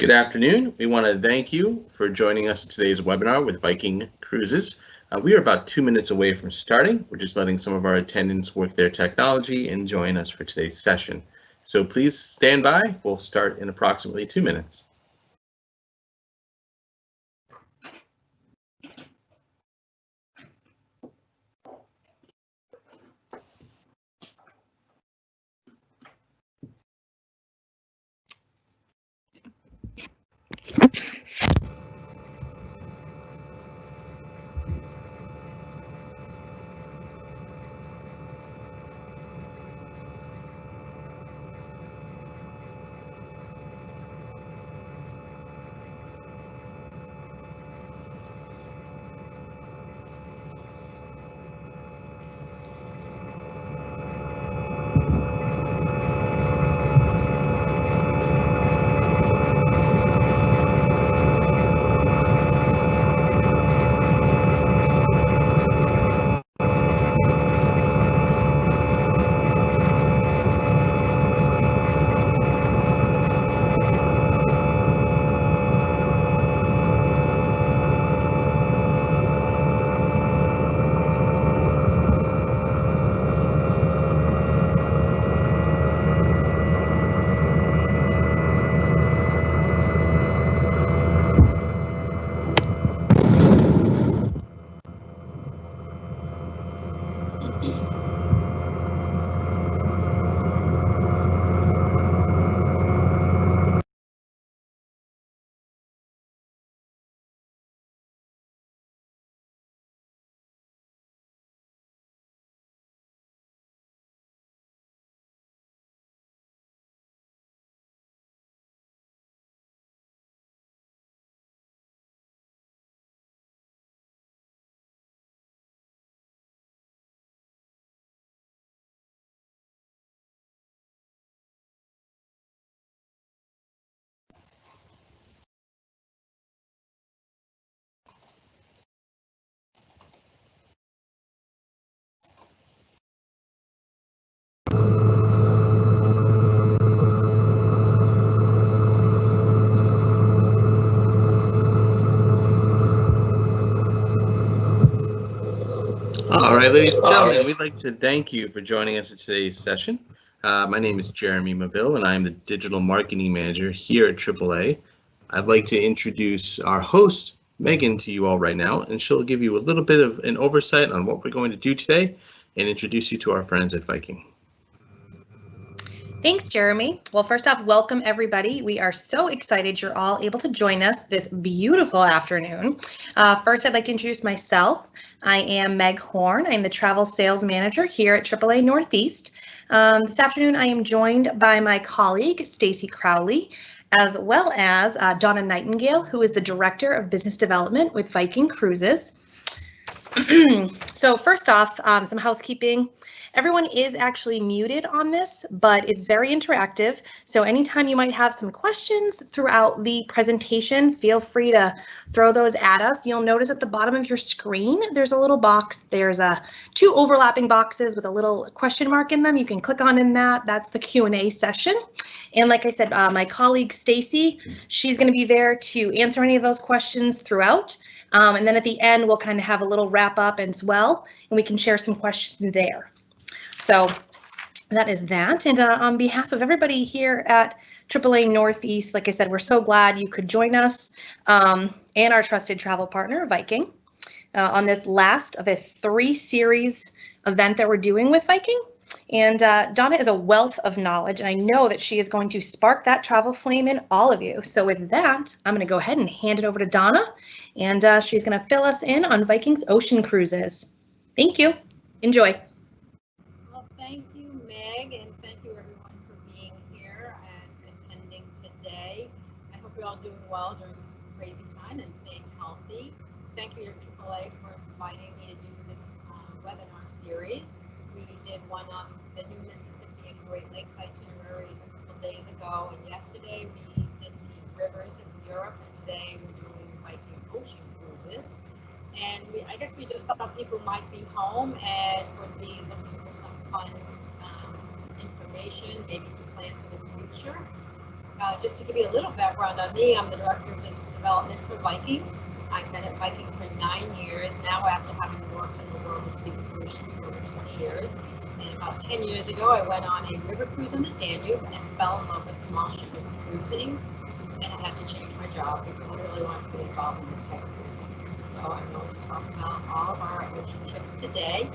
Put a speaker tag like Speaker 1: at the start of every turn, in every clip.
Speaker 1: Good afternoon. We want to thank you for joining us in today's webinar with Viking Cruises. We are about 2 minutes away from starting. We're just letting some of our attendants work their technology and join us for today's session. So please stand by. We'll start in approximately 2 minutes. All right, ladies and gentlemen, we'd like to thank you for joining us in today's session. My name is Jeremy Maville, and I'm the Digital Marketing Manager here at AAA. I'd like to introduce our host, Megan, to you all right now, and she'll give you a little bit of an oversight on what we're going to do today and introduce you to our friends at Viking.
Speaker 2: Thanks, Jeremy. Well, first off, welcome everybody. We are so excited you're all able to join us this beautiful afternoon. First, I'd like to introduce myself. I am Meg Horn. I'm the Travel Sales Manager here at AAA Northeast. This afternoon, I am joined by my colleague, Stacy Crowley, as well as Donna Nightingale, who is the Director of Business Development with Viking Cruises. So first off, some housekeeping. Everyone is actually muted on this, but it's very interactive. So anytime you might have some questions throughout the presentation, feel free to throw those at us. You'll notice at the bottom of your screen, there's a little box. There's two overlapping boxes with a little question mark in them. You can click on in that. That's the Q&A session. And like I said, my colleague Stacy, she's going to be there to answer any of those questions throughout. And then at the end, we'll kind of have a little wrap up as well, and we can share some questions there. So that is that. And on behalf of everybody here at AAA Northeast, like I said, we're so glad you could join us and our trusted travel partner, Viking, on this last of a 3-series event that we're doing with Viking. And Donna is a wealth of knowledge, and I know that she is going to spark that travel flame in all of you. So with that, I'm going to go ahead and hand it over to Donna, and she's going to fill us in on Viking's ocean cruises. Thank you. Enjoy.
Speaker 3: Well, thank you, Meg, and thank you everyone for being here and attending today. I hope you're all doing well during this crazy time and staying healthy. Thank you to AAA for inviting me to do this webinar series. We did one on the new Mississippi and Great Lakes itineraries a couple days ago, and yesterday we did the rivers of Europe, and today we're doing Viking ocean cruises. And I guess we just thought people might be home and would be looking for some fun information, maybe to plan for the future. Just to give you a little background on me, I'm the Director of Business Development for Viking. I've been at Viking for 9 years now after having worked in the world of big cruise ships for over 20 years. And about 10 years ago, I went on a river cruise on the Danube and fell in love with small ship cruising. And I had to change my job because I really wanted to be involved in this type of cruising. So I'm going to talk about all of our ocean ships today.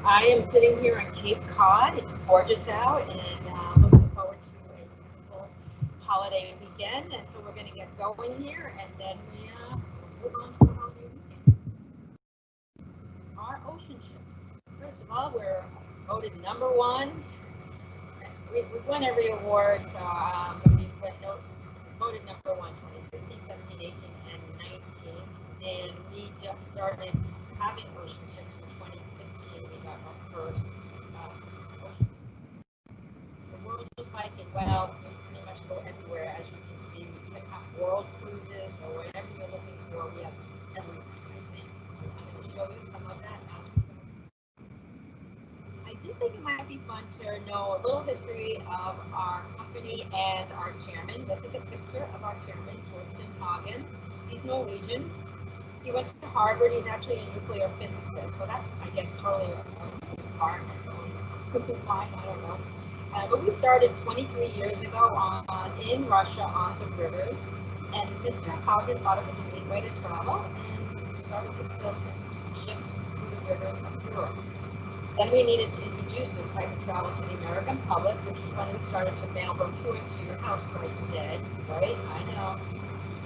Speaker 3: I am sitting here on Cape Cod. It's gorgeous out and looking forward to a beautiful holiday weekend. And so we're going to get going here and then we move on to the holiday weekend. Our ocean ships. First of all, we're voted #1. We won every award, so we voted #1 2016, 17, 18, and 19. And we just started having ocean ships in 2015. We got our first ocean. The world of Viking, well, we pretty much go everywhere. As you can see, we can have world cruises or whatever you're looking for. We have everything, I think. I'm going to show you some of that as we go. I do think it might be fun to know a little history of our company and our chairman. This is a picture of our chairman, Torsten Hagen. He's Norwegian. He went to Harvard. He's actually a nuclear physicist, so that's, I guess, totally environmental line. I don't know. But we started 23 years ago in Russia on the rivers, and Mr. Hagen thought it was a neat way to travel and started to build ships through the rivers of Europe. Then we needed to introduce this type of travel to the American public, which is when we started to mail brochures to your house twice a day, right? I know.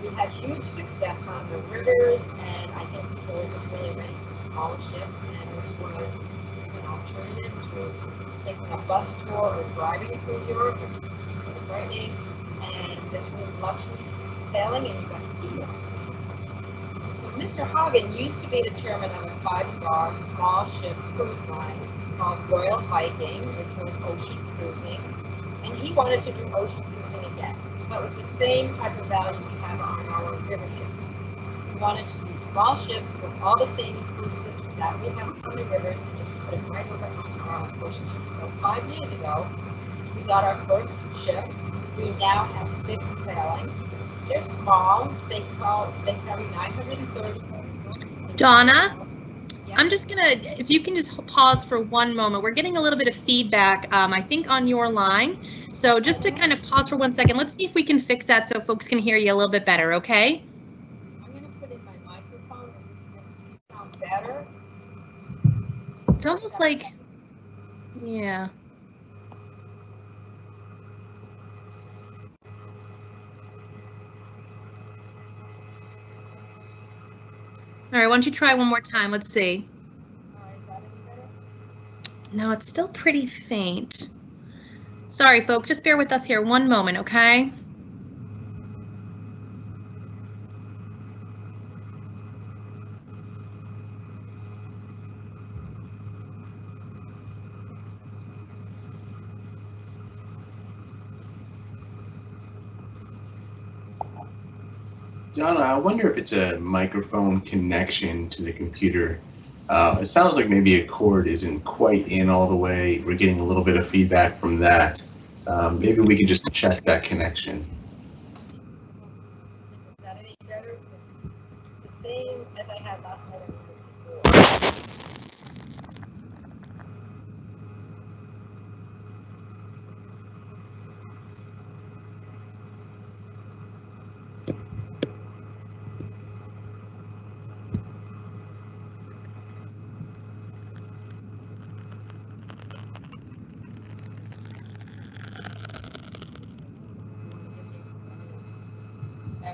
Speaker 3: We had huge success on the rivers, and I think people were just really ready for smaller ships, and this was an alternative to taking a bus tour or driving through Europe, which was sort of frightening, and this was luxury sailing, and you got to see more. Mr. Hagen used to be the chairman of a 5-star small ship cruise line called Royal Viking, which was ocean cruising, and he wanted to do ocean cruising again, but with the same type of value we have on our river ships. We wanted to do small ships with all the same inclusive that we have on the rivers and just put it right over onto our ocean ships. So 5 years ago, we got our first ship. We now have 6 sailing. They're small. They carry 930.
Speaker 2: Donna,
Speaker 3: Yeah.
Speaker 2: I'm just gonna, if you can just pause for one moment. We're getting a little bit of feedback, I think, on your line. So just to kind of pause for 1 second, let's see if we can fix that so folks can hear you a little bit better, okay?
Speaker 3: I'm going to put in my microphone. Does this sound better?
Speaker 2: It's almost like, yeah. All right, why don't you try one more time? Let's see.
Speaker 3: All right, is that any better?
Speaker 2: No, it's still pretty faint. Sorry, folks, just bear with us here 1 moment, okay?
Speaker 1: Donna, I wonder if it's a microphone connection to the computer. It sounds like maybe a cord isn't quite in all the way. We're getting a little bit of feedback from that. Maybe we could just check that connection.
Speaker 3: Is that any better? It's the same as I had last night and the night before.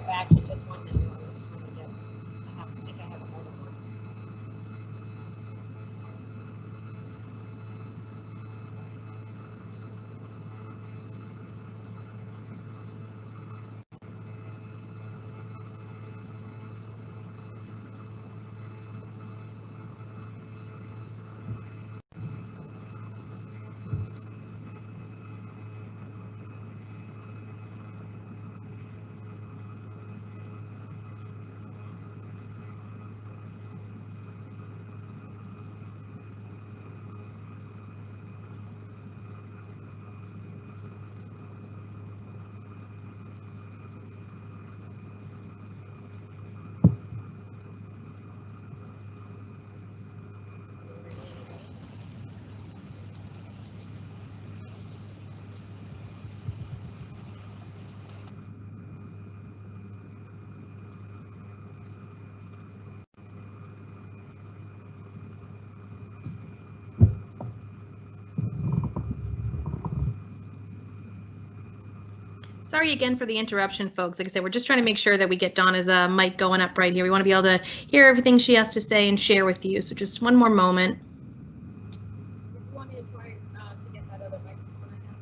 Speaker 3: Actually, just 1 minute. I think I have another one.
Speaker 2: Sorry again for the interruption, folks. Like I said, we're just trying to make sure that we get Donna's mic going up right here. We want to be able to hear everything she has to say and share with you. So just one more moment.
Speaker 3: You want me to try to get that other microphone I have?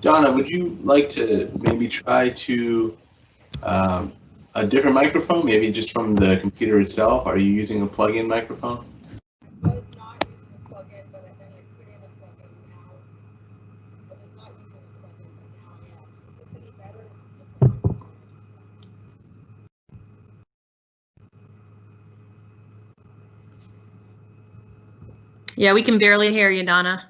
Speaker 1: Donna, would you like to maybe try to a different microphone, maybe just from the computer itself? Are you using a plug-in microphone?
Speaker 3: I was not using a plug-in, but then I put in a plug-in now. I was not using a plug-in, but now I am. Is this any better? It's a different microphone.
Speaker 2: Yeah, we can barely hear you, Donna.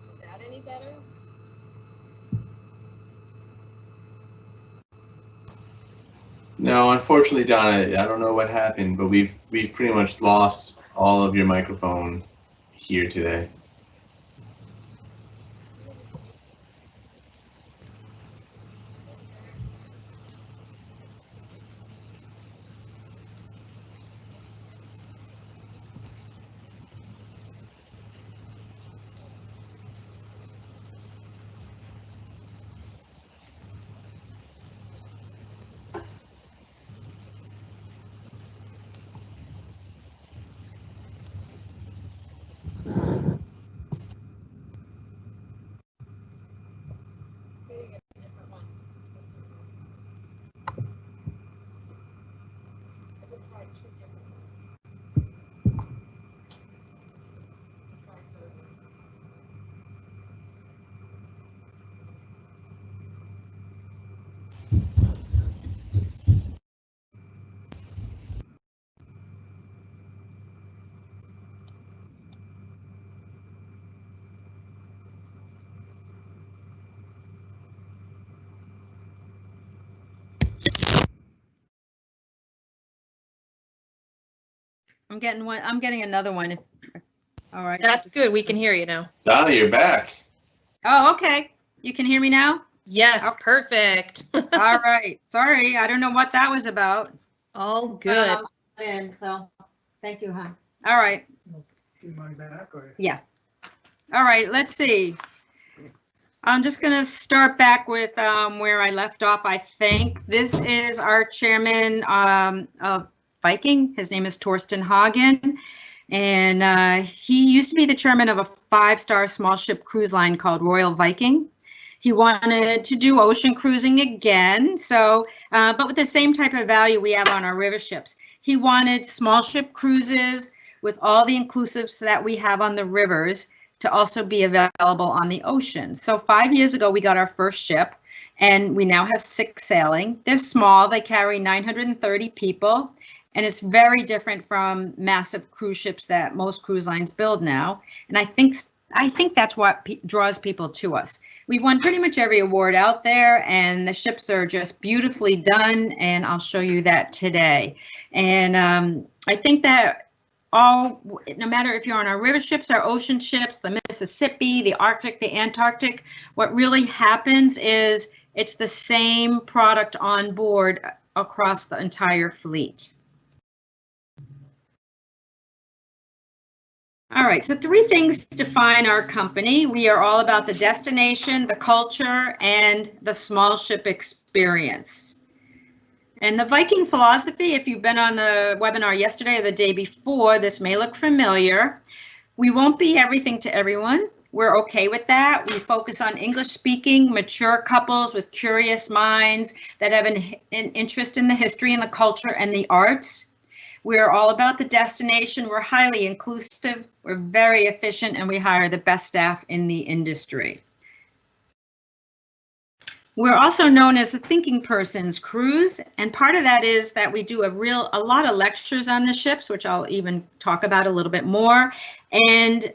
Speaker 3: Is that any better?
Speaker 1: No, unfortunately, Donna, I don't know what happened, but we've pretty much lost all of your microphone here today.
Speaker 3: Getting a different one. I just tried two different ones. Try a third one.
Speaker 4: I'm getting another one. All right.
Speaker 2: That's good. We can hear you now.
Speaker 1: Donna, you're back.
Speaker 4: Oh, okay. You can hear me now?
Speaker 2: Yes,
Speaker 4: Okay.
Speaker 2: Perfect.
Speaker 4: All right. Sorry, I don't know what that was about.
Speaker 2: All good.
Speaker 4: And so, thank you, hon. All right.
Speaker 5: Do mine back or?
Speaker 4: Yeah. All right, let's see. I'm just going to start back with where I left off, I think. This is our chairman of Viking. His name is Torsten Hagen. And he used to be the chairman of a 5-star small ship cruise line called Royal Viking. He wanted to do ocean cruising again, so but with the same type of value we have on our river ships. He wanted small ship cruises with all the inclusives that we have on the rivers to also be available on the ocean. So 5 years ago, we got our first ship, and we now have 6 sailing. They're small, they carry 930 people, and it's very different from massive cruise ships that most cruise lines build now. And I think that's what draws people to us. We've won pretty much every award out there, and the ships are just beautifully done, and I'll show you that today. And I think that no matter if you're on our river ships, our ocean ships, the Mississippi, the Arctic, the Antarctic, what really happens is it's the same product on board across the entire fleet. All right, so 3 things define our company. We are all about the destination, the culture, and the small ship experience. And the Viking philosophy, if you've been on the webinar yesterday or the day before, this may look familiar. We won't be everything to everyone. We're okay with that. We focus on English-speaking, mature couples with curious minds that have an interest in the history and the culture and the arts. We're all about the destination. We're highly inclusive. We're very efficient, and we hire the best staff in the industry. We're also known as the Thinking Person's Cruise, and part of that is that we do a lot of lectures on the ships, which I'll even talk about a little bit more, and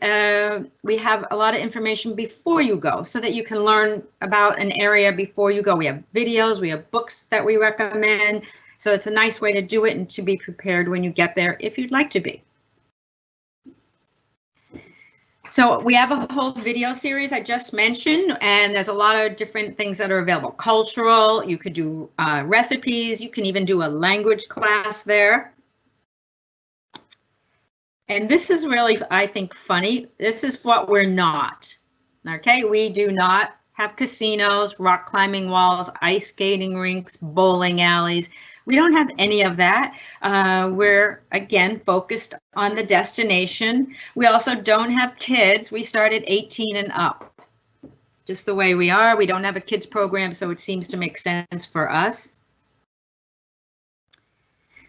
Speaker 4: we have a lot of information before you go so that you can learn about an area before you go. We have videos, we have books that we recommend, so it's a nice way to do it and to be prepared when you get there if you'd like to be. So we have a whole video series I just mentioned, and there's a lot of different things that are available. Cultural, you could do recipes, you can even do a language class there. And this is really, I think, funny. This is what we're not. Okay, we do not have casinos, rock climbing walls, ice skating rinks, bowling alleys. We don't have any of that. We're, again, focused on the destination. We also don't have kids. We start at 18 and up. Just the way we are. We don't have a kids program, so it seems to make sense for us.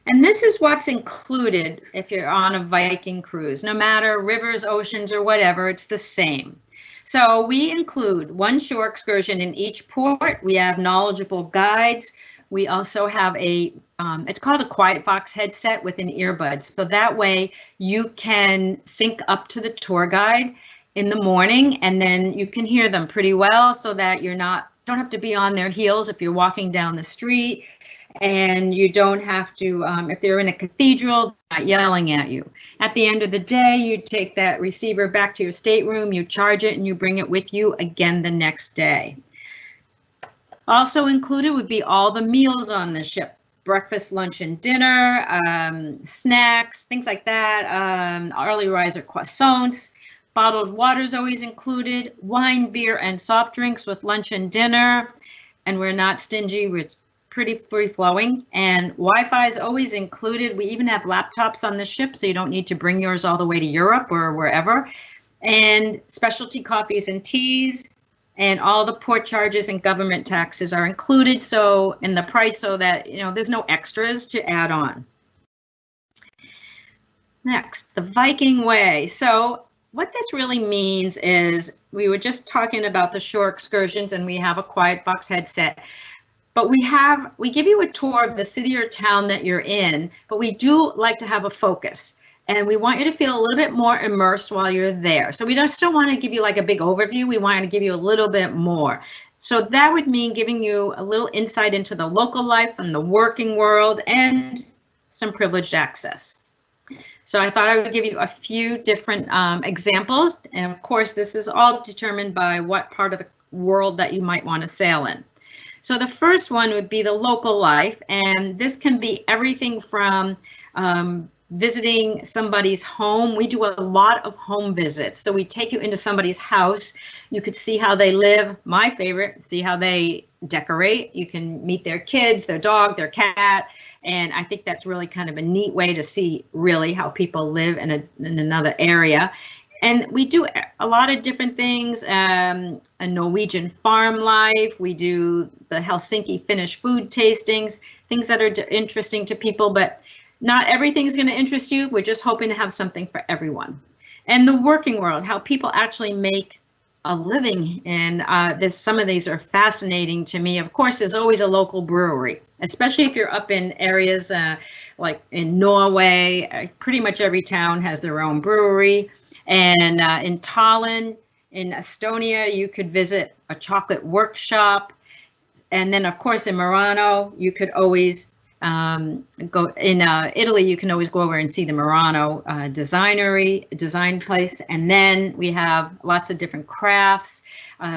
Speaker 4: And this is what's included if you're on a Viking cruise. No matter rivers, oceans, or whatever, it's the same. So we include one shore excursion in each port. We have knowledgeable guides. We also have it's called a quiet box headset with an earbud. So that way you can sync up to the tour guide in the morning, and then you can hear them pretty well so that don't have to be on their heels if you're walking down the street, and you don't have to, if they're in a cathedral, not yelling at you. At the end of the day, you take that receiver back to your stateroom, you charge it, and you bring it with you again the next day. Also included would be all the meals on the ship. Breakfast, lunch, and dinner, snacks, things like that, early riser croissants. Bottled water is always included. Wine, beer, and soft drinks with lunch and dinner. And we're not stingy, it's pretty free-flowing. And Wi-Fi is always included. We even have laptops on the ship, so you don't need to bring yours all the way to Europe or wherever. And specialty coffees and teas. And all the port charges and government taxes are included in the price, so that there's no extras to add on. Next, the Viking way. So what this really means is, we were just talking about the shore excursions, and we have a quiet box headset. But we give you a tour of the city or town that you're in, but we do like to have a focus. And we want you to feel a little bit more immersed while you're there. So we just don't want to give you like a big overview. We want to give you a little bit more. So that would mean giving you a little insight into the local life and the working world and some privileged access. So I thought I would give you a few different examples. And of course, this is all determined by what part of the world that you might want to sail in. So the first one would be the local life. And this can be everything from visiting somebody's home. We do a lot of home visits. So we take you into somebody's house. You could see how they live. My favorite, see how they decorate. You can meet their kids, their dog, their cat. And I think that's really kind of a neat way to see really how people live in another area. And we do a lot of different things, a Norwegian farm life. We do the Helsinki Finnish food tastings, things that are interesting to people, but not everything's going to interest you. We're just hoping to have something for everyone. And the working world, how people actually make a living. And some of these are fascinating to me. Of course, there's always a local brewery, especially if you're up in areas like in Norway. Pretty much every town has their own brewery. And in Tallinn, in Estonia, you could visit a chocolate workshop. And then, of course, in Murano, you could always go in Italy. You can always go over and see the Murano design place. And then we have lots of different crafts.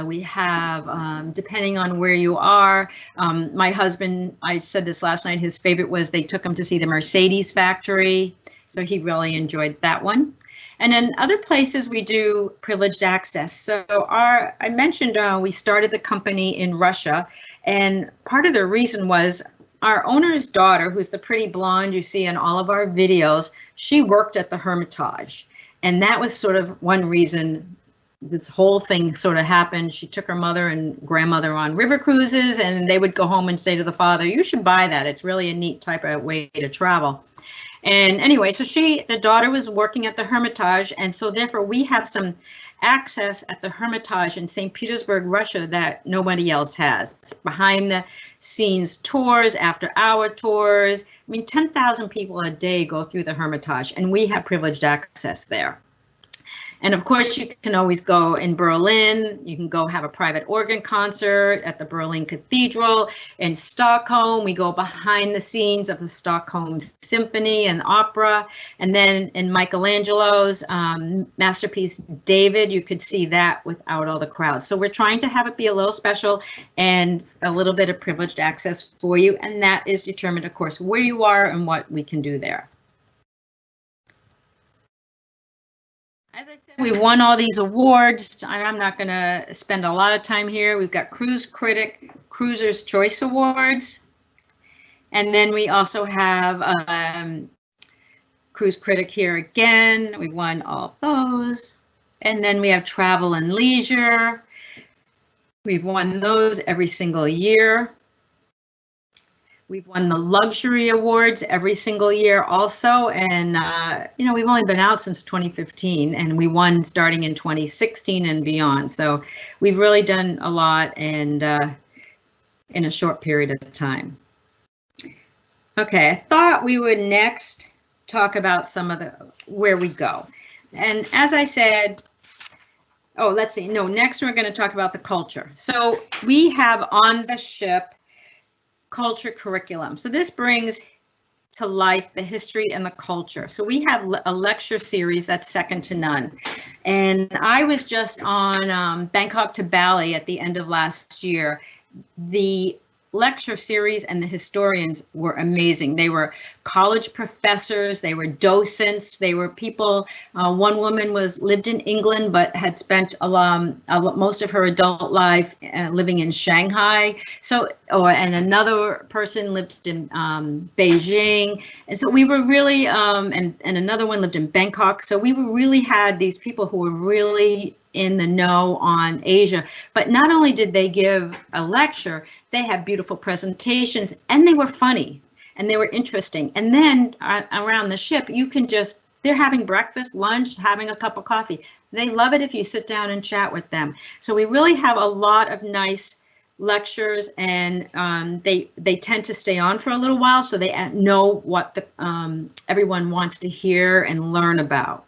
Speaker 4: We have, depending on where you are, my husband, I said this last night, his favorite was they took him to see the Mercedes factory. So he really enjoyed that one. And in other places, we do privileged access. So I mentioned we started the company in Russia, and part of the reason was our owner's daughter, who's the pretty blonde you see in all of our videos, she worked at the Hermitage. And that was sort of one reason this whole thing sort of happened. She took her mother and grandmother on river cruises, and they would go home and say to the father, you should buy that. It's really a neat type of way to travel. And anyway, so the daughter was working at the Hermitage, and so therefore we have some access at the Hermitage in St. Petersburg, Russia, that nobody else has. Behind the scenes tours, after hour tours. I mean, 10,000 people a day go through the Hermitage, and we have privileged access there. And of course, you can always go in Berlin. You can go have a private organ concert at the Berlin Cathedral. In Stockholm, we go behind the scenes of the Stockholm Symphony and Opera. And then in Michelangelo's masterpiece, David, you could see that without all the crowds. So we're trying to have it be a little special and a little bit of privileged access for you. And that is determined, of course, where you are and what we can do there. As I said, we won all these awards. I'm not going to spend a lot of time here. We've got Cruise Critic Cruiser's Choice Awards. And then we also have Cruise Critic here again. We won all those. And then we have Travel and Leisure. We've won those every single year. We've won the luxury awards every single year also, and you know, we've only been out since 2015, and we won starting in 2016 and beyond. So we've really done a lot, and in a short period of time. Okay, I thought we would next talk about some of the where we go, and as I said, oh, let's see. No, next we're going to talk about the culture. So we have on the ship culture curriculum. So this brings to life the history and the culture. So we have a lecture series that's second to none. And I was just on Bangkok to Bali at the end of last year. The lecture series and the historians were amazing. They were college professors, they were docents, they were people. One woman lived in England but had spent most of her adult life living in Shanghai. So, and another person lived in Beijing. And so we were really, and another one lived in Bangkok. So we really had these people who were really in the know on Asia. But not only did they give a lecture, they had beautiful presentations, and they were funny and they were interesting. And then around the ship, you can just, they're having breakfast, lunch, having a cup of coffee. They love it if you sit down and chat with them. So we really have a lot of nice lectures, and they tend to stay on for a little while, so they know what everyone wants to hear and learn about.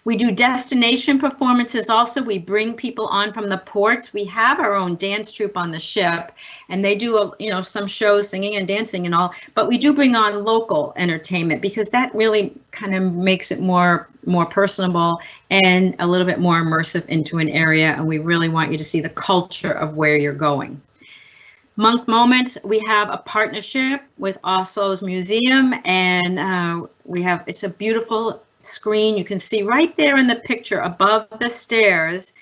Speaker 4: We do destination performances also. We bring people on from the ports. We have our own dance troupe on the ship, and they do some shows, singing and dancing and all, but we do bring on local entertainment because that really kind of makes it more personable and a little bit more immersive into an area, and we really want you to see the culture of where you're going. Monk Moments, we have a partnership with Oslo's Museum, and it's a beautiful screen. You can see right there in the picture above the stairs.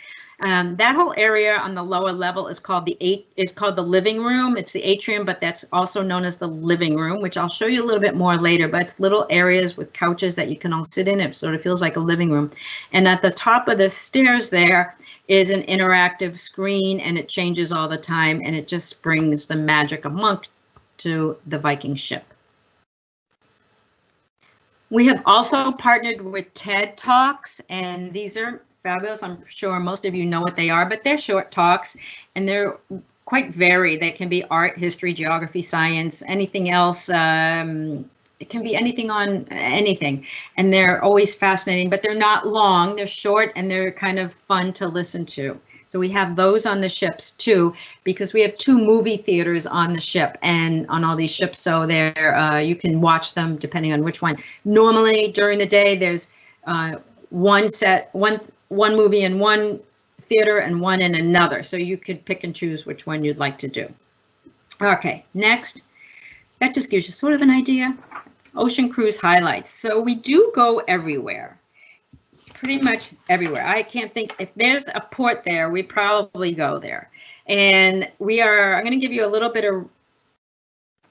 Speaker 4: That whole area on the lower level is called the living room. It's the atrium, but that's also known as the living room, which I'll show you a little bit more later. But it's little areas with couches that you can all sit in. It sort of feels like a living room. And at the top of the stairs there is an interactive screen, and it changes all the time, and it just brings the magic of Monk to the Viking ship. We have also partnered with TED Talks, and these are fabulous. I'm sure most of you know what they are, but they're short talks, and they're quite varied. They can be art, history, geography, science, anything else. It can be anything on anything, and they're always fascinating, but they're not long. They're short, and they're kind of fun to listen to. So we have those on the ships too, because we have 2 movie theaters on the ship and on all these ships. So there, you can watch them depending on which one. Normally during the day, there's one movie in one theater and one in another. So you could pick and choose which one you'd like to do. Okay, next. That just gives you sort of an idea. Ocean cruise highlights. So we do go everywhere. Pretty much everywhere. I can't think, if there's a port there, we probably go there. And I'm going to give you a little bit of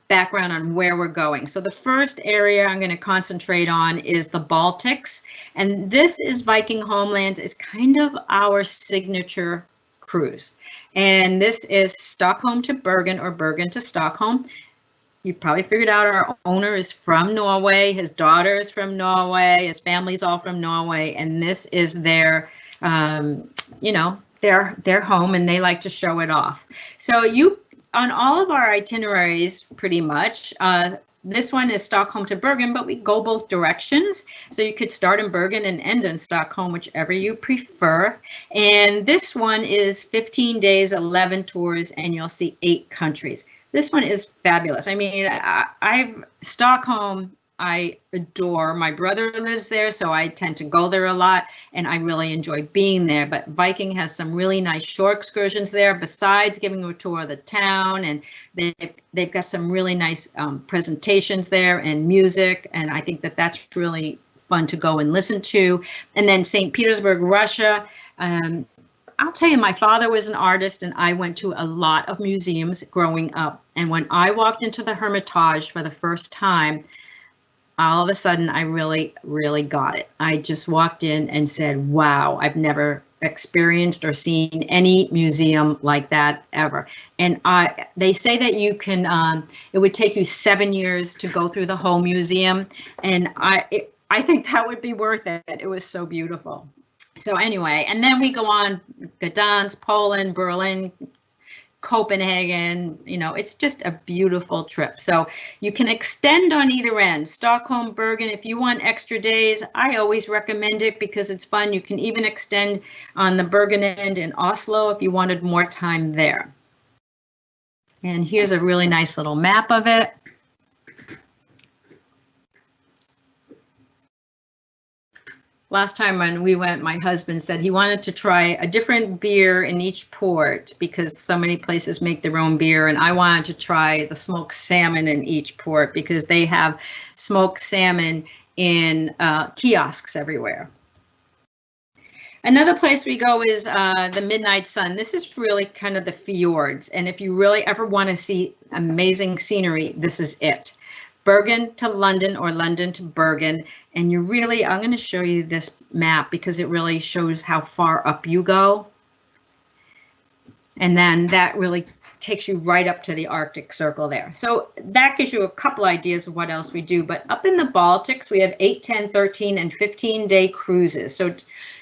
Speaker 4: background on where we're going. So the first area I'm going to concentrate on is the Baltics. And this is Viking Homeland. It's kind of our signature cruise. And this is Stockholm to Bergen or Bergen to Stockholm. you probably figured out our owner is from Norway, his daughter is from Norway, his family's all from Norway, and this is their, you know, their home, and they like to show it off. So you, on all of our itineraries, pretty much, this one is Stockholm to Bergen, but we go both directions. So you could start in Bergen and end in Stockholm, whichever you prefer. And this one is 15 days, 11 tours, and you'll see 8 countries. This one is fabulous. I mean, Stockholm, I adore. My brother lives there, so I tend to go there a lot, and I really enjoy being there. But Viking has some really nice shore excursions there, besides giving you a tour of the town, and they've got some really nice presentations there and music, and I think that that's really fun to go and listen to. And then St. Petersburg, Russia. I'll tell you, my father was an artist, and I went to a lot of museums growing up. And when I walked into the Hermitage for the first time, all of a sudden, I really, really got it. I just walked in and said, wow, I've never experienced or seen any museum like that ever. And they say that you can, it would take you 7 years to go through the whole museum. And I think that would be worth it. It was so beautiful. So anyway, and then we go on Gdansk, Poland, Berlin, Copenhagen. You know, it's just a beautiful trip. So you can extend on either end, Stockholm, Bergen. If you want extra days, I always recommend it because it's fun. You can even extend on the Bergen end in Oslo if you wanted more time there. And here's a really nice little map of it. Last time when we went, my husband said he wanted to try a different beer in each port because so many places make their own beer, and I wanted to try the smoked salmon in each port because they have smoked salmon in kiosks everywhere. Another place we go is the Midnight Sun. This is really kind of the fjords, and if you really ever want to see amazing scenery, this is it. Bergen to London or London to Bergen, and you really, I'm going to show you this map because it really shows how far up you go. And then that really takes you right up to the Arctic Circle there. So that gives you a couple ideas of what else we do. But up in the Baltics, we have 8, 10, 13, and 15-day cruises. So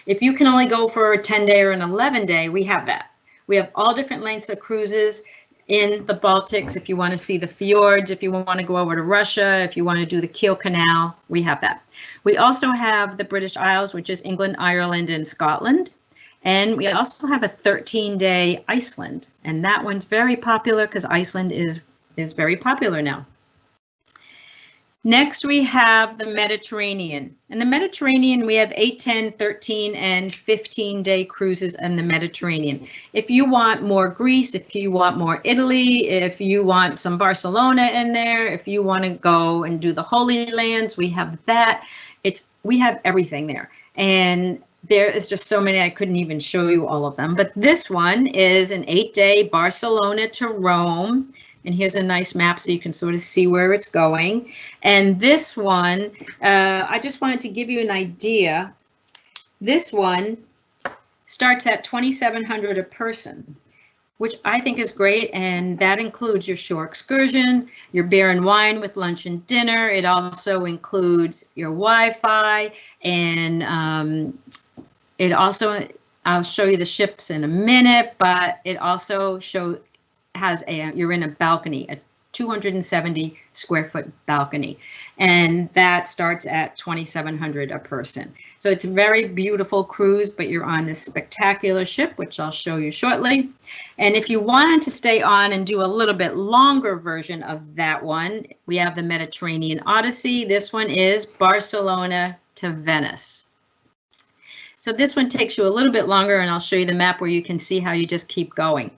Speaker 4: if you can only go for a 10-day or an 11-day, we have that. We have all different lengths of cruises in the Baltics. If you want to see the fjords, if you want to go over to Russia, if you want to do the Kiel Canal, we have that. We also have the British Isles, which is England, Ireland, and Scotland. And we also have a 13-day Iceland, and that one's very popular because Iceland is very popular now. Next, we have the Mediterranean. In the Mediterranean, we have 8, 10, 13, and 15-day cruises in the Mediterranean. If you want more Greece, if you want more Italy, if you want some Barcelona in there, if you want to go and do the Holy Lands, we have that. We have everything there. And there is just so many, I couldn't even show you all of them. But this one is an 8-day Barcelona to Rome. And here's a nice map so you can sort of see where it's going. And this one, I just wanted to give you an idea. This one starts at $2,700 a person, which I think is great. And that includes your shore excursion, your beer and wine with lunch and dinner. It also includes your Wi-Fi, and it also, I'll show you the ships in a minute, but it also has you're in a balcony, a 270 square foot balcony, and that starts at $2,700 a person. So it's a very beautiful cruise, but you're on this spectacular ship, which I'll show you shortly. And if you wanted to stay on and do a little bit longer version of that one, we have the Mediterranean Odyssey. This one is Barcelona to Venice. So this one takes you a little bit longer, and I'll show you the map where you can see how you just keep going.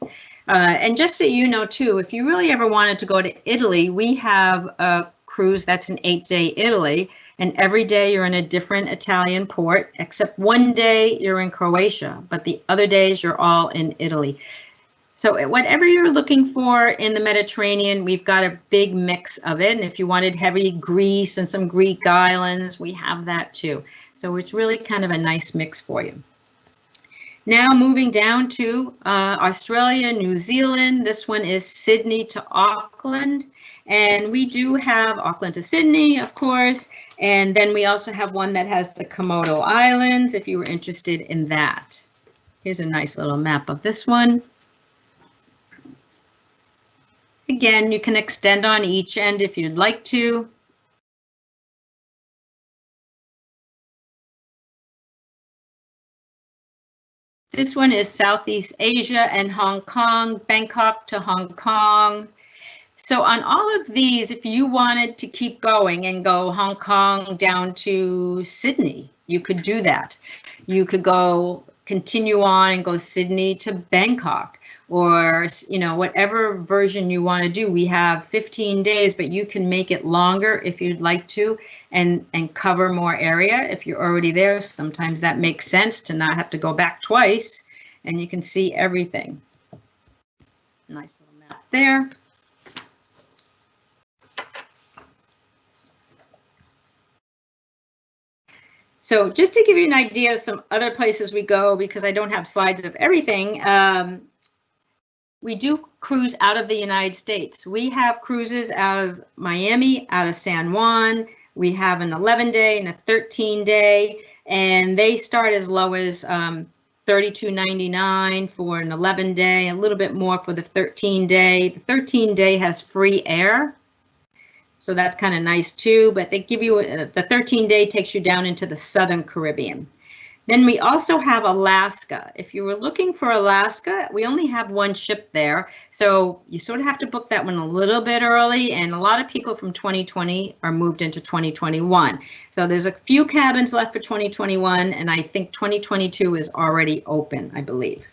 Speaker 4: And just so you know, too, if you really ever wanted to go to Italy, we have a cruise that's an 8-day Italy, and every day you're in a different Italian port, except one day you're in Croatia, but the other days you're all in Italy. So whatever you're looking for in the Mediterranean, we've got a big mix of it. And if you wanted heavy Greece and some Greek islands, we have that too. So it's really kind of a nice mix for you. Now moving down to Australia, New Zealand. This one is Sydney to Auckland. And we do have Auckland to Sydney, of course. And then we also have one that has the Komodo Islands, if you were interested in that. Here's a nice little map of this one. Again, you can extend on each end if you'd like to. This one is Southeast Asia and Hong Kong, Bangkok to Hong Kong. So on all of these, if you wanted to keep going and go Hong Kong down to Sydney, you could do that. You could go continue on and go Sydney to Bangkok, or whatever version you want to do. We have 15 days, but you can make it longer if you'd like to, and cover more area if you're already there. Sometimes that makes sense to not have to go back twice, and you can see everything. Nice little map there. So just to give you an idea of some other places we go, because I don't have slides of everything, we do cruise out of the United States. We have cruises out of Miami, out of San Juan. We have an 11-day and a 13-day, and they start as low as $32.99 for an 11-day, a little bit more for the 13-day. The 13-day has free air, so that's kind of nice too, but they give you, the 13-day takes you down into the Southern Caribbean. Then we also have Alaska. If you were looking for Alaska, we only have one ship there, so you sort of have to book that one a little bit early, and a lot of people from 2020 are moved into 2021. So there's a few cabins left for 2021, and I think 2022 is already open, I believe.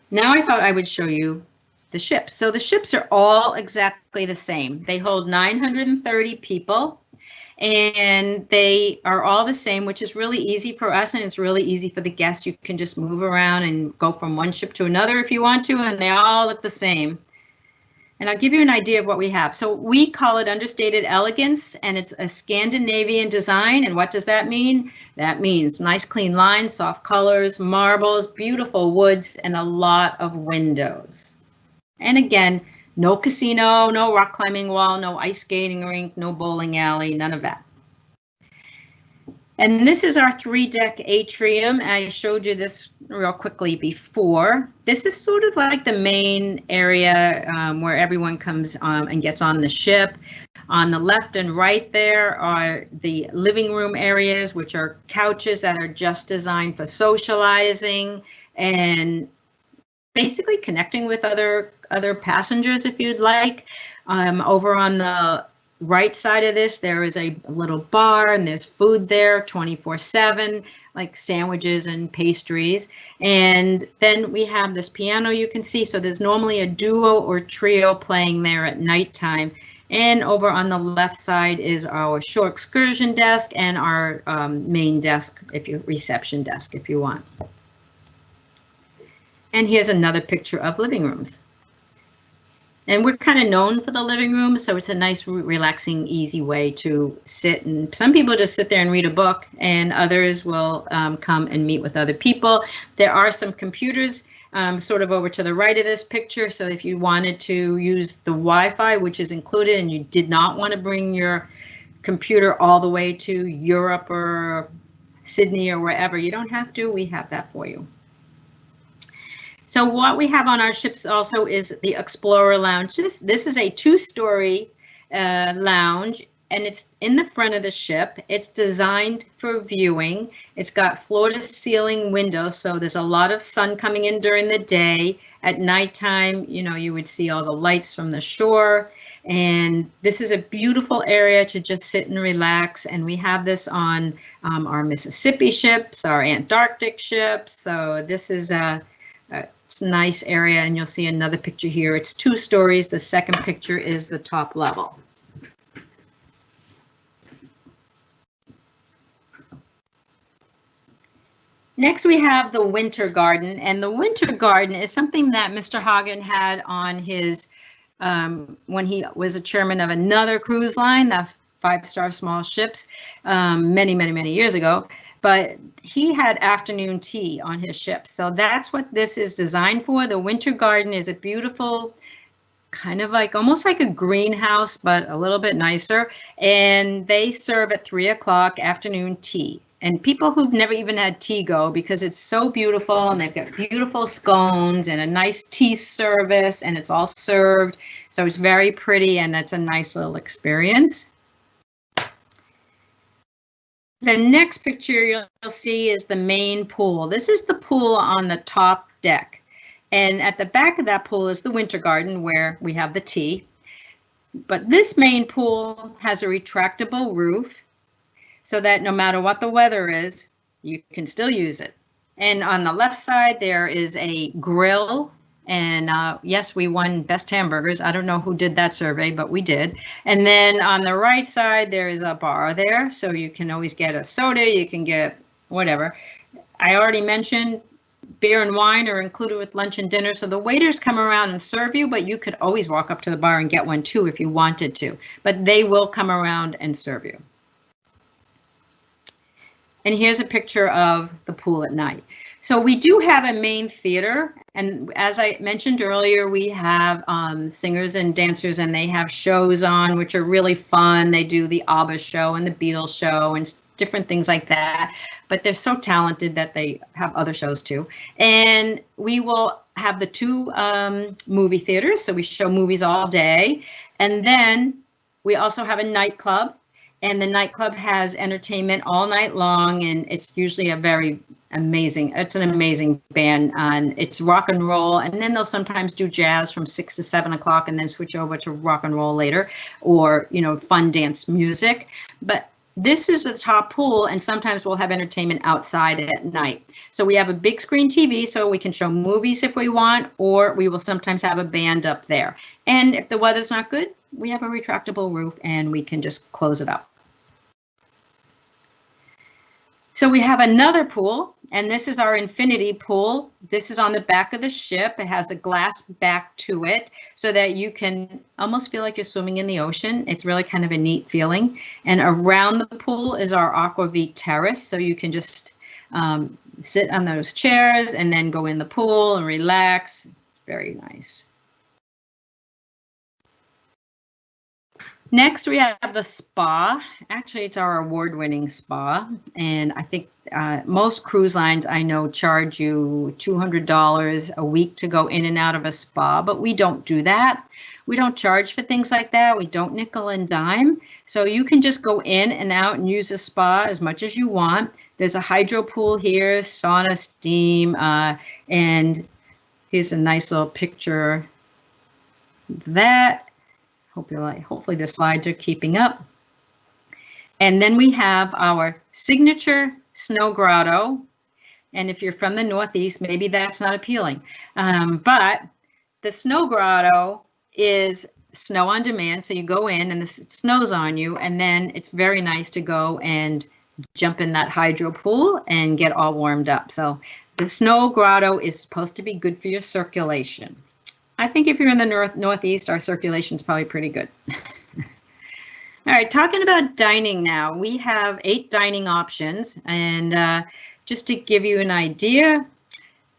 Speaker 4: Now I thought I would show you the ships. So the ships are all exactly the same. They hold 930 people. And they are all the same, which is really easy for us, and it's really easy for the guests. You can just move around and go from one ship to another if you want to, and they all look the same. And I'll give you an idea of what we have. So we call it Understated Elegance, and it's a Scandinavian design. And what does that mean? That means nice clean lines, soft colors, marbles, beautiful woods, and a lot of windows. And again, no casino, no rock climbing wall, no ice skating rink, no bowling alley, none of that. And this is our 3-deck atrium. I showed you this real quickly before. This is sort of like the main area where everyone comes and gets on the ship. On the left and right there are the living room areas, which are couches that are just designed for socializing and basically connecting with other passengers if you'd like. Over on the right side of this, there is a little bar, and there's food there 24/7, like sandwiches and pastries. And then we have this piano you can see. So there's normally a duo or trio playing there at nighttime. And over on the left side is our shore excursion desk and our main desk, reception desk if you want. And here's another picture of living rooms. And we're kind of known for the living room, so it's a nice, relaxing, easy way to sit. And some people just sit there and read a book, and others will come and meet with other people. There are some computers sort of over to the right of this picture, so if you wanted to use the Wi-Fi, which is included, and you did not want to bring your computer all the way to Europe or Sydney or wherever, you don't have to. We have that for you. So what we have on our ships also is the Explorer Lounge. This is a 2-story lounge, and it's in the front of the ship. It's designed for viewing. It's got floor-to-ceiling windows, so there's a lot of sun coming in during the day. At nighttime, you would see all the lights from the shore. And this is a beautiful area to just sit and relax. And we have this on our Mississippi ships, our Antarctic ships. So this is it's a nice area, and you'll see another picture here. It's 2 stories. The second picture is the top level. Next, we have the Winter Garden, and the Winter Garden is something that Mr. Hagen had on his, when he was a chairman of another cruise line, the 5-star small ships, many, many, many years ago. but he had afternoon tea on his ship. So that's what this is designed for. The winter garden is a beautiful, kind of like almost like a greenhouse, but a little bit nicer. And they serve at 3 o'clock afternoon tea. And people who've never even had tea go because it's so beautiful, and they've got beautiful scones and a nice tea service, and it's all served. So it's very pretty, and it's a nice little experience. The next picture you'll see is the main pool. This is the pool on the top deck. And at the back of that pool is the winter garden where we have the tea. But this main pool has a retractable roof so that no matter what the weather is, you can still use it. And on the left side, there is a grill. And yes, we won best hamburgers. I don't know who did that survey, but we did. And then on the right side, there is a bar there. So you can always get a soda, you can get whatever. I already mentioned beer and wine are included with lunch and dinner. So the waiters come around and serve you, but you could always walk up to the bar and get one too if you wanted to. But they will come around and serve you. And here's a picture of the pool at night. So we do have a main theater, and as I mentioned earlier, we have singers and dancers, and they have shows on which are really fun. They do the ABBA show and the Beatles show and different things like that, but they're so talented that they have other shows too. And we will have the 2 movie theaters, so we show movies all day, and then we also have a nightclub. And the nightclub has entertainment all night long, and it's usually a very amazing, it's an amazing band, and it's rock and roll, and then they'll sometimes do jazz from 6 to 7 o'clock and then switch over to rock and roll later, or, you know, fun dance music. But this is the top pool, and sometimes we'll have entertainment outside at night. So we have a big screen TV so we can show movies if we want, or we will sometimes have a band up there. And if the weather's not good, we have a retractable roof and we can just close it up. So we have another pool, and this is our infinity pool. This is on the back of the ship. It has a glass back to it so that you can almost feel like you're swimming in the ocean. It's really kind of a neat feeling. And around the pool is our aquavit terrace, so you can just sit on those chairs and then go in the pool and relax. It's very nice. Next, we have the spa. Actually, it's our award-winning spa, and I think most cruise lines I know charge you $200 a week to go in and out of a spa, but we don't do that. We don't charge for things like that. We don't nickel and dime. So you can just go in and out and use a spa as much as you want. There's a hydro pool here, sauna, steam, and here's a nice little picture of that. Hopefully the slides are keeping up. And then we have our signature snow grotto. And if you're from the Northeast, maybe that's not appealing. But the snow grotto is snow on demand. So you go in and it snows on you. And then it's very nice to go and jump in that hydro pool and get all warmed up. So the snow grotto is supposed to be good for your circulation. I think if you're in the Northeast, our circulation is probably pretty good. All right, talking about dining now, we have 8 dining options. And just to give you an idea,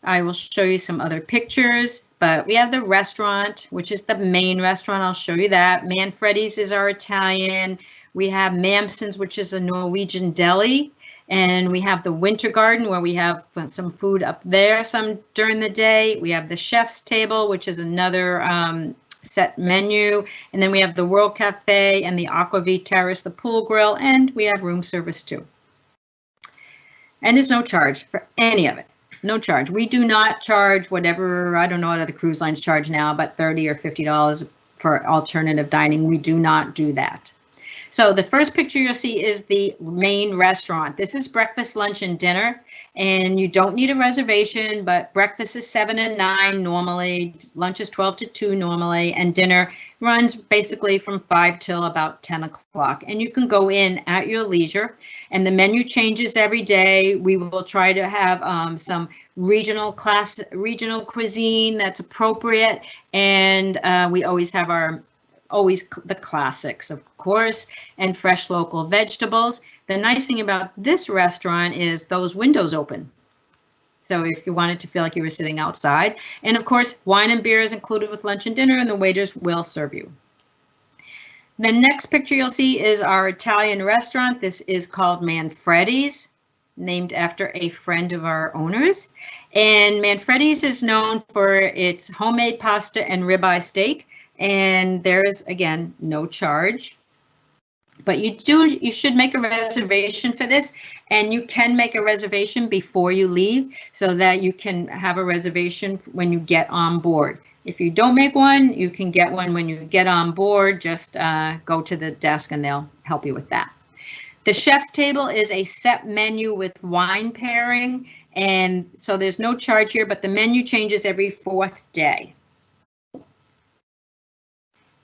Speaker 4: I will show you some other pictures. But we have the restaurant, which is the main restaurant. I'll show you that. Manfredi's is our Italian. We have Mamsen's, which is a Norwegian deli. And we have the winter garden where we have some food up there some during the day. We have the chef's table, which is another set menu. And then we have the World Cafe and the Aquavit Terrace, the pool grill, and we have room service too. And there's no charge for any of it. No charge. We do not charge whatever, I don't know what other cruise lines charge now, but $30 or $50 for alternative dining. We do not do that. So the first picture you'll see is the main restaurant. This is breakfast, lunch, and dinner, and you don't need a reservation, but breakfast is 7 and 9 normally, lunch is 12 to 2 normally, and dinner runs basically from 5 till about 10 o'clock. And you can go in at your leisure, and the menu changes every day. We will try to have some regional cuisine that's appropriate, and we always have the classics, of course, and fresh local vegetables. The nice thing about this restaurant is those windows open. So if you wanted to feel like you were sitting outside, and of course, wine and beer is included with lunch and dinner, and the waiters will serve you. The next picture you'll see is our Italian restaurant. This is called Manfredi's, named after a friend of our owners. And Manfredi's is known for its homemade pasta and ribeye steak. And there's, again, no charge. But you should make a reservation for this, and you can make a reservation before you leave so that you can have a reservation when you get on board. If you don't make one, you can get one when you get on board. Just go to the desk and they'll help you with that. The chef's table is a set menu with wine pairing, and so there's no charge here, but the menu changes every 4th day.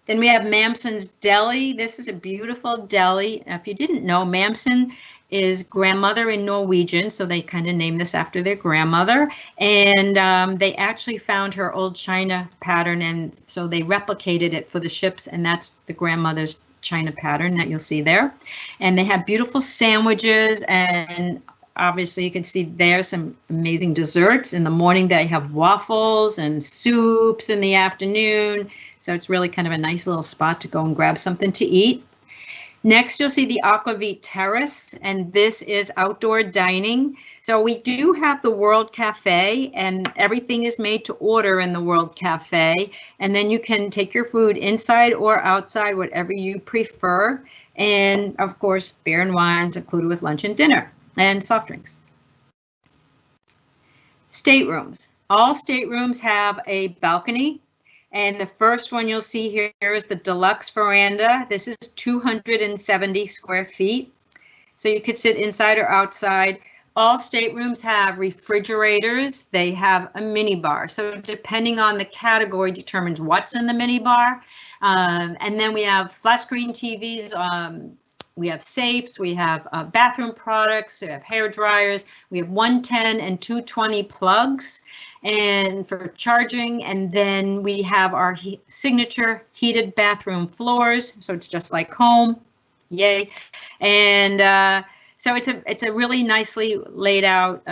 Speaker 4: Then we have Mamsen's Deli. This is a beautiful deli. If you didn't know, Mamsen is grandmother in Norwegian, so they kind of named this after their grandmother. And they actually found her old china pattern, and so they replicated it for the ships, and that's the grandmother's china pattern that you'll see there. And they have beautiful sandwiches, and obviously you can see there some amazing desserts. In the morning they have waffles and soups in the afternoon. So it's really kind of a nice little spot to go and grab something to eat. Next, you'll see the Aquavit Terrace, and this is outdoor dining. So we do have the World Cafe, and everything is made to order in the World Cafe. And then you can take your food inside or outside, whatever you prefer. And of course, beer and wines included with lunch and dinner, and soft drinks. Staterooms. All staterooms have a balcony. And the first one you'll see here is the deluxe veranda. This is 270 square feet. So you could sit inside or outside. All staterooms have refrigerators. They have a mini bar. So depending on the category determines what's in the mini bar. And then we have flat screen TVs. We have safes, we have bathroom products, we have hair dryers, we have 110 and 220 plugs and for charging, and then we have our signature heated bathroom floors, so it's just like home, yay. And so it's a really nicely laid out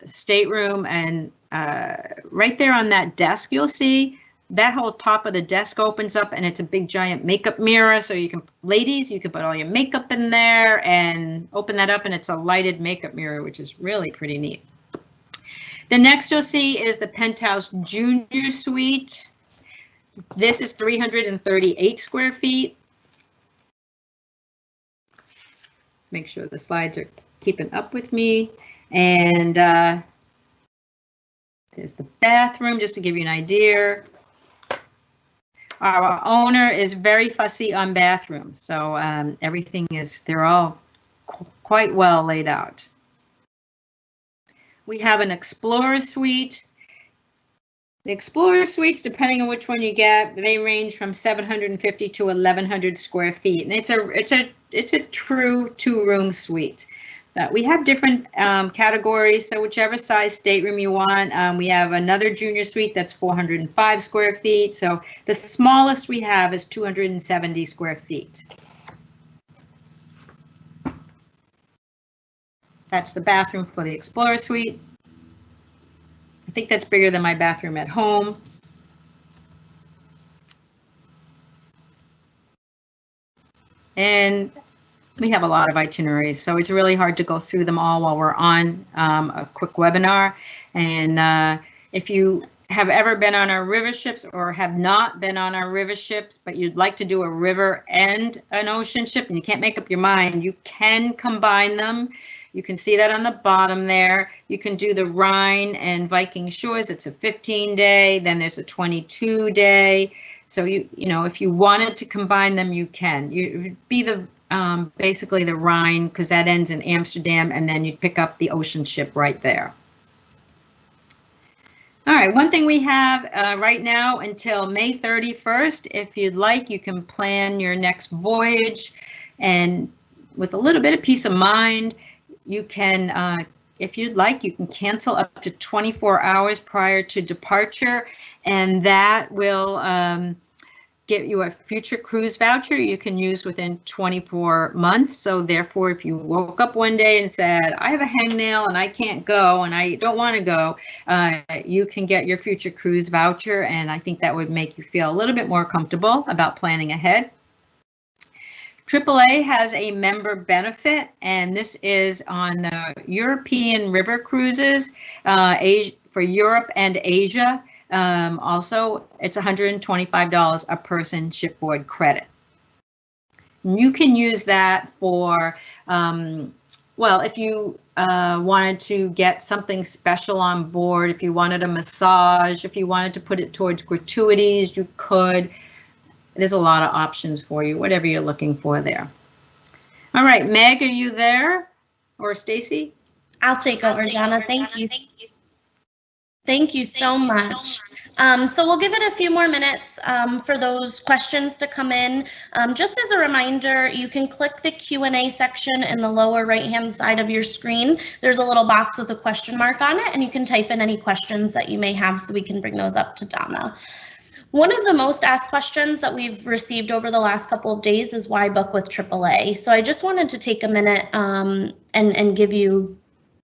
Speaker 4: stateroom, and right there on that desk you'll see that whole top of the desk opens up, and it's a big giant makeup mirror. So you can, ladies, you can put all your makeup in there and open that up, and it's a lighted makeup mirror, which is really pretty neat. The next you'll see is the Penthouse Junior Suite. This is 338 square feet. Make sure the slides are keeping up with me. And there's the bathroom, just to give you an idea. Our owner is very fussy on bathrooms, so everything is, they're all quite well laid out. We have an Explorer Suite. The Explorer Suites, depending on which one you get, they range from 750 to 1,100 square feet, and it's a true 2-room suite. We have different categories, so whichever size stateroom you want. We have another junior suite that's 405 square feet. So the smallest we have is 270 square feet. That's the bathroom for the Explorer Suite. I think that's bigger than my bathroom at home. And we have a lot of itineraries, so it's really hard to go through them all while we're on a quick webinar. And if you have ever been on our river ships or have not been on our river ships, but you'd like to do a river and an ocean ship and you can't make up your mind, you can combine them. You can see that on the bottom there. You can do the Rhine and Viking shores. It's a 15-day. Then there's a 22-day. So you know, if you wanted to combine them, you can. You'd be the basically the Rhine, because that ends in Amsterdam, and then you'd pick up the ocean ship right there. All right, one thing we have right now until May 31st, if you'd like, you can plan your next voyage, and with a little bit of peace of mind, you can, if you'd like, you can cancel up to 24 hours prior to departure, and that will get you a future cruise voucher you can use within 24 months. So therefore, if you woke up one day and said, I have a hangnail and I can't go and I don't want to go, you can get your future cruise voucher. And I think that would make you feel a little bit more comfortable about planning ahead. AAA has a member benefit, and this is on the European river cruises for Europe and Asia. Also, it's $125 a person shipboard credit. You can use that for, well, if you wanted to get something special on board, if you wanted a massage, if you wanted to put it towards gratuities, you could. There's a lot of options for you, whatever you're looking for there. All right, Meg, are you there? Or Stacy?
Speaker 6: I'll take over, Donna. Thank you. Thank you so much. So we'll give it a few more minutes for those questions to come in. Just as a reminder, you can click the Q&A section in the lower right-hand side of your screen. There's a little box with a question mark on it, and you can type in any questions that you may have so we can bring those up to Donna. One of the most asked questions that we've received over the last couple of days is why book with AAA. So I just wanted to take a minute and give you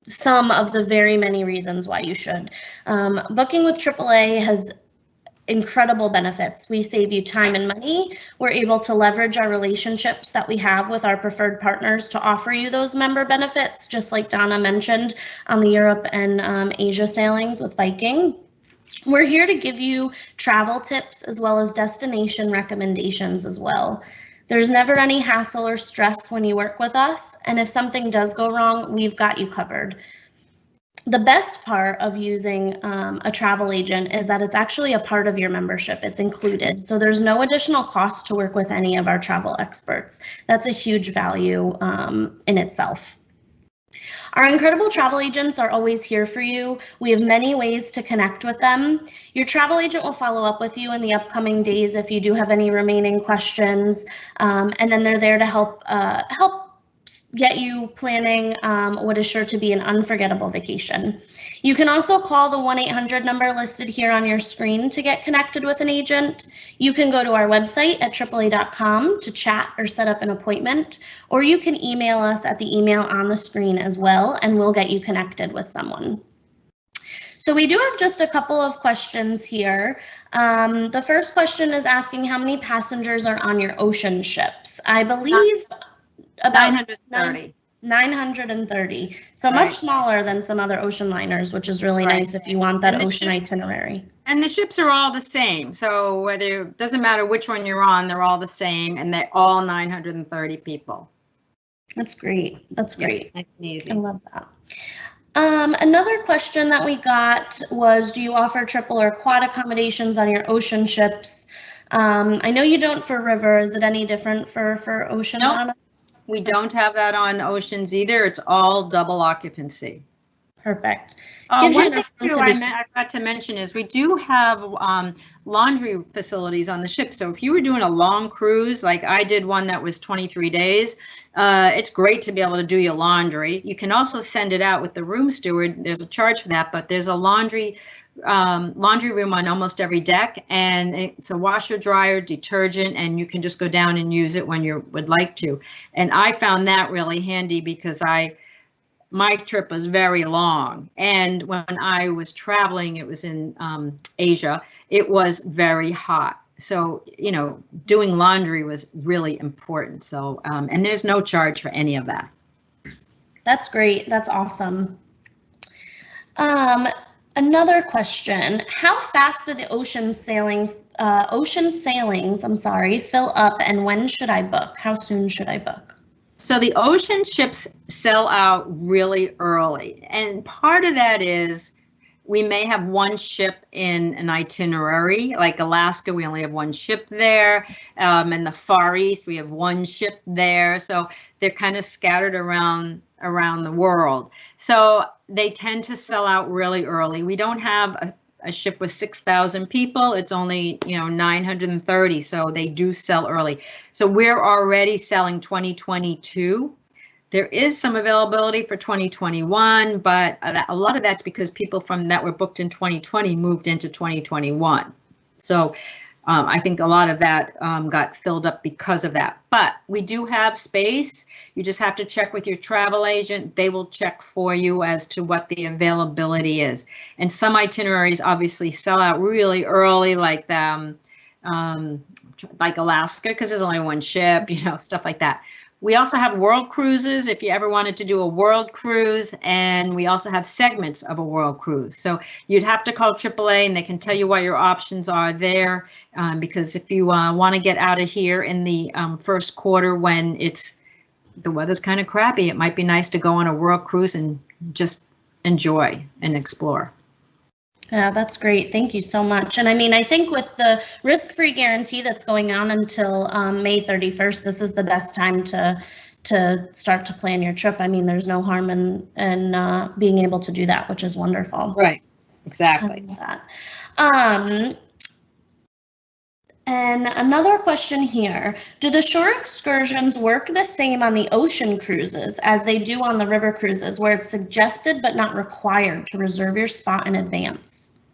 Speaker 6: some of the very many reasons why you should. Booking with AAA has incredible benefits. We save you time and money. We're able to leverage our relationships that we have with our preferred partners to offer you those member benefits, just like Donna mentioned on the Europe and Asia sailings with Viking. We're here to give you travel tips as well as destination recommendations as well. There's never any hassle or stress when you work with us, and if something does go wrong, we've got you covered. The best part of using a travel agent is that it's actually a part of your membership. It's included, so there's no additional cost to work with any of our travel experts. That's a huge value in itself. Our incredible travel agents are always here for you. We have many ways to connect with them. Your travel agent will follow up with you in the upcoming days if you do have any remaining questions, and then they're there to help get you planning what is sure to be an unforgettable vacation. You can also call the 1-800 number listed here on your screen to get connected with an agent. You can go to our website at AAA.com to chat or set up an appointment, or you can email us at the email on the screen as well, and we'll get you connected with someone. So we do have just a couple of questions here. The first question is asking how many passengers are on your ocean ships. I believe about
Speaker 4: 930.
Speaker 6: 930. So
Speaker 4: Right.
Speaker 6: much smaller than some other ocean liners, which is really
Speaker 4: Right.
Speaker 6: nice if you want that
Speaker 4: And the
Speaker 6: ocean
Speaker 4: ships-
Speaker 6: itinerary.
Speaker 4: And the ships are all the same. So whether, doesn't matter which one you're on, they're all the same, and they're all 930 people.
Speaker 6: That's great. That's great.
Speaker 4: Nice and easy.
Speaker 6: I love that. Another question that we got was, do you offer triple or quad accommodations on your ocean ships? I know you don't for river. Is it any different for ocean?
Speaker 4: Nope.
Speaker 6: Donna?
Speaker 4: We don't have that on oceans either. It's all double occupancy.
Speaker 6: Perfect. Gives you
Speaker 4: One thing
Speaker 6: enough room
Speaker 4: too
Speaker 6: to
Speaker 4: I
Speaker 6: be-
Speaker 4: forgot to mention is we do have laundry facilities on the ship. So if you were doing a long cruise, like I did one that was 23 days, it's great to be able to do your laundry. You can also send it out with the room steward. There's a charge for that, but there's a laundry room on almost every deck, and it's a washer, dryer, detergent, and you can just go down and use it when you would like to. And I found that really handy because my trip was very long, and when I was traveling, it was in Asia, it was very hot. So, you know, doing laundry was really important. So, and there's no charge for any of that.
Speaker 6: That's great. That's awesome. Another question, how fast do the ocean sailings, fill up, and when should I book? How soon should I book?
Speaker 4: So the ocean ships sell out really early, and part of that is we may have one ship in an itinerary, like Alaska, we only have one ship there. In the Far East, we have one ship there. So they're kind of scattered around the world. So they tend to sell out really early. We don't have a ship with 6,000 people. It's only, 930. So they do sell early. So we're already selling 2022. There is some availability for 2021, but a lot of that's because people that were booked in 2020 moved into 2021. So I think a lot of that got filled up because of that. But we do have space. You just have to check with your travel agent. They will check for you as to what the availability is. And some itineraries obviously sell out really early, like Alaska, because there's only one ship, you know, stuff like that. We also have world cruises if you ever wanted to do a world cruise, and we also have segments of a world cruise. So you'd have to call AAA and they can tell you what your options are there, because if you want to get out of here in the first quarter when the weather's kind of crappy, it might be nice to go on a world cruise and just enjoy and explore.
Speaker 6: Yeah, that's great. Thank you so much. And I mean, I think with the risk-free guarantee that's going on until May 31st, this is the best time to start to plan your trip. I mean, there's no harm in being able to do that, which is wonderful.
Speaker 4: Right. Exactly.
Speaker 6: And another question here, do the shore excursions work the same on the ocean cruises as they do on the river cruises, where it's suggested but not required to reserve your spot in advance?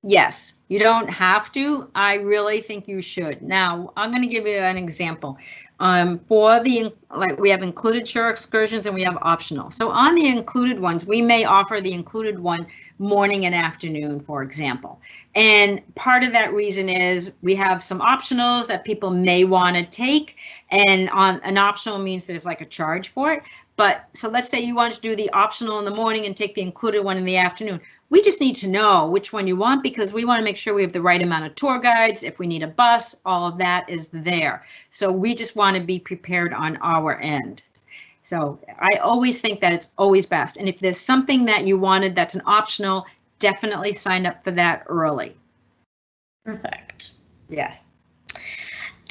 Speaker 4: Yes, you don't have to. I really think you should. Now, I'm going to give you an example. We have included shore excursions and we have optional. So on the included ones, we may offer the included one morning and afternoon, for example. And part of that reason is we have some optionals that people may want to take, and on an optional means there's like a charge for it. But so let's say you want to do the optional in the morning and take the included one in the afternoon. We just need to know which one you want, because we want to make sure we have the right amount of tour guides. If we need a bus, all of that is there. So we just want to be prepared on our end. So I always think that it's always best. And if there's something that you wanted that's an optional, definitely sign up for that early.
Speaker 6: Perfect.
Speaker 4: Yes.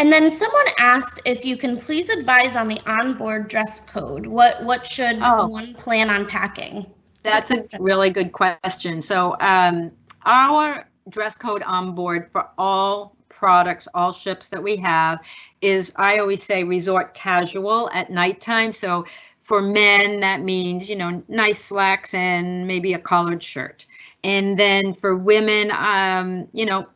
Speaker 6: And then someone asked if you can please advise on the onboard dress code. What should one plan on packing?
Speaker 4: That's a really good question. So our dress code on board for all products, all ships that we have is, I always say, resort casual at nighttime. So for men, that means, you know, nice slacks and maybe a collared shirt. And then for women, you know,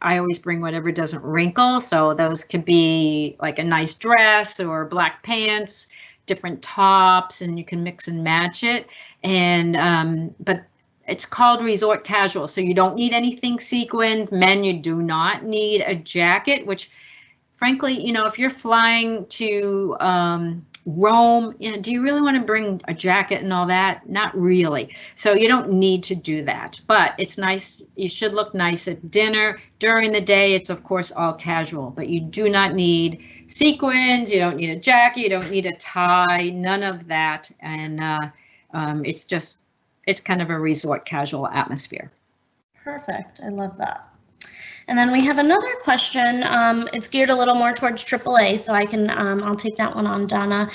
Speaker 4: I always bring whatever doesn't wrinkle. So those could be like a nice dress or black pants, different tops, and you can mix and match it. And but it's called resort casual. So you don't need anything sequins. Men, you do not need a jacket, which frankly, you know, if you're flying to Rome, you know, do you really want to bring a jacket and all that? Not really. So you don't need to do that, but it's nice. You should look nice at dinner. During the day, it's of course all casual, but you do not need sequins. You don't need a jacket. You don't need a tie, none of that. And it's kind of a resort casual atmosphere. Perfect.
Speaker 6: I love that. And then we have another question. It's geared a little more towards AAA, so I can I'll take that one on, Donna.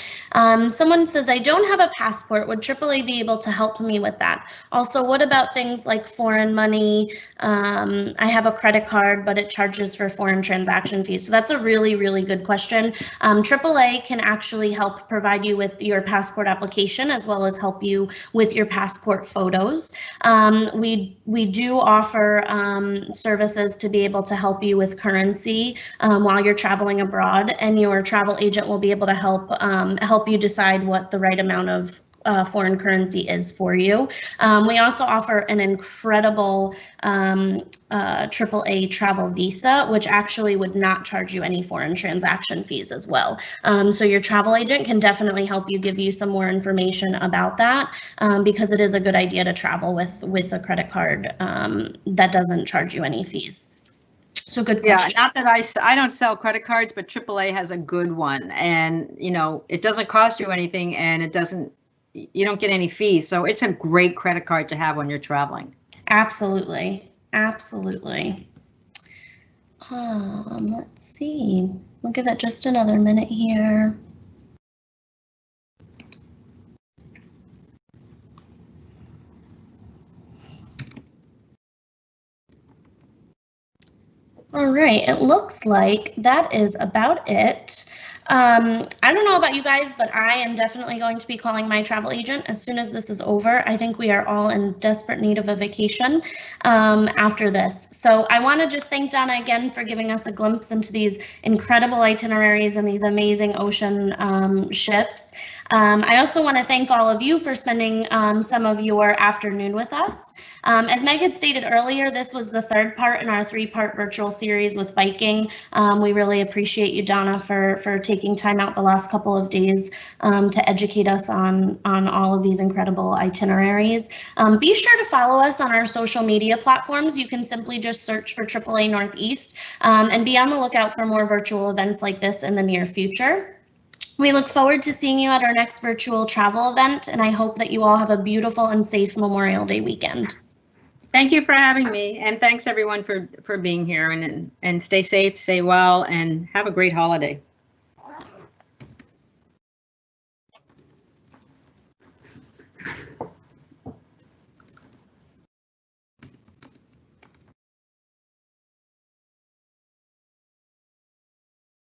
Speaker 6: Someone says, I don't have a passport. Would AAA be able to help me with that? Also, what about things like foreign money? I have a credit card, but it charges for foreign transaction fees. So that's a really, really good question. AAA can actually help provide you with your passport application, as well as help you with your passport photos. We do offer services to be able to help you with currency while you're traveling abroad, and your travel agent will be able to help you decide what the right amount of foreign currency is for you. We also offer an incredible AAA travel visa, which actually would not charge you any foreign transaction fees as well. So your travel agent can definitely help you, give you some more information about that, because it is a good idea to travel with a credit card that doesn't charge you any fees. So good question.
Speaker 4: Yeah, not that I don't sell credit cards, but AAA has a good one, and you know, it doesn't cost you anything, and you don't get any fees. So it's a great credit card to have when you're traveling.
Speaker 6: Absolutely. Absolutely. Let's see. We'll give it just another minute here. All right, it looks like that is about it. I don't know about you guys, but I am definitely going to be calling my travel agent as soon as this is over. I think we are all in desperate need of a vacation after this. So I want to just thank Donna again for giving us a glimpse into these incredible itineraries and these amazing ocean ships. I also want to thank all of you for spending some of your afternoon with us. As Meg had stated earlier, this was the third part in our 3-part virtual series with Viking. We really appreciate you, Donna, for taking time out the last couple of days to educate us on all of these incredible itineraries. Be sure to follow us on our social media platforms. You can simply just search for AAA Northeast and be on the lookout for more virtual events like this in the near future. We look forward to seeing you at our next virtual travel event, and I hope that you all have a beautiful and safe Memorial Day weekend.
Speaker 4: Thank you for having me, and thanks everyone for being here, and stay safe, stay well, and have a great holiday.